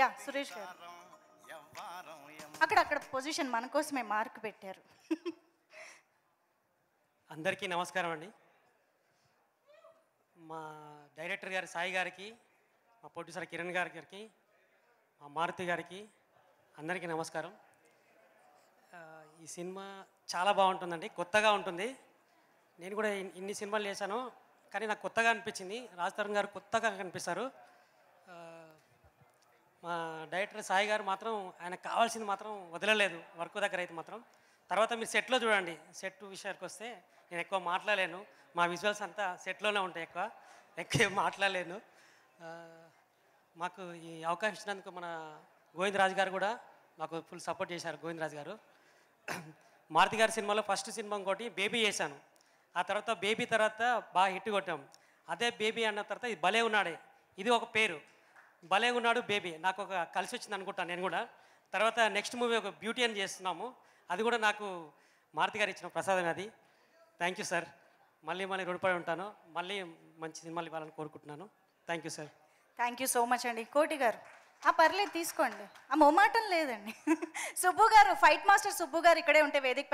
Yeah Suresh గారు అక్కడ position మన కోసమే మార్క్ పెట్టారు. అందరికీ నమస్కారం అండి. మా డైరెక్టర్ గారి సాయి గారికి, మా ప్రొడ్యూసర్ కిరణ్ గారికి, మా మారుతి గారికి అందరికీ నమస్కారం. ఈ సినిమా చాలా బాగుంటుందండి, కొత్తగా ఉంటుంది. నేను కూడా ఇన్ని సినిమాలు చేశాను, కానీ నాకు కొత్తగా అనిపించింది. రాజ్ తరుణ్ గారు కొత్తగా కనిపిస్తారు. మా డైరెక్టర్ సాయి గారు మాత్రం ఆయనకు కావాల్సింది మాత్రం వదలలేదు వర్క్ దగ్గర అయితే మాత్రం. తర్వాత మీరు సెట్లో చూడండి. సెట్ విషయానికి వస్తే నేను ఎక్కువ మాట్లాడలేను, మా విజువల్స్ అంతా సెట్లోనే ఉంటాయి, ఎక్కువ మాట్లాడలేను. మాకు ఈ అవకాశం ఇచ్చినందుకు మన గోవిందరాజు గారు కూడా మాకు ఫుల్ సపోర్ట్ చేశారు. గోవిందరాజు గారు మారుతి గారి సినిమాలో ఫస్ట్ సినిమా ఇంకోటి బేబీ చేశాను. ఆ తర్వాత బేబీ తర్వాత బాగా హిట్ కొట్టాం. అదే బేబీ అన్న తర్వాత ఇది భలే ఉన్నాడే, ఇది ఒక పేరు, భలే ఉన్నాడు బేబీ నాకు ఒక కలిసి వచ్చింది అనుకుంటాను నేను కూడా. తర్వాత నెక్స్ట్ మూవీ ఒక బ్యూటీ అని చేస్తున్నాము, అది కూడా నాకు మారుతి గారు ఇచ్చిన ప్రసాదం అది. Thank you sir. మళ్ళీ రుణపడి ఉంటాను. మళ్ళీ మంచి సినిమాలు ఇవ్వాలని కోరుకుంటున్నాను. Thank you sir. Thank you so much అండి. కోటి గారు పర్లేదు తీసుకోండి, మొమాటం లేదండి. సుబ్బు గారు, ఫైట్ మాస్టర్ సుబ్బు గారు ఇక్కడే ఉంటే వేదిక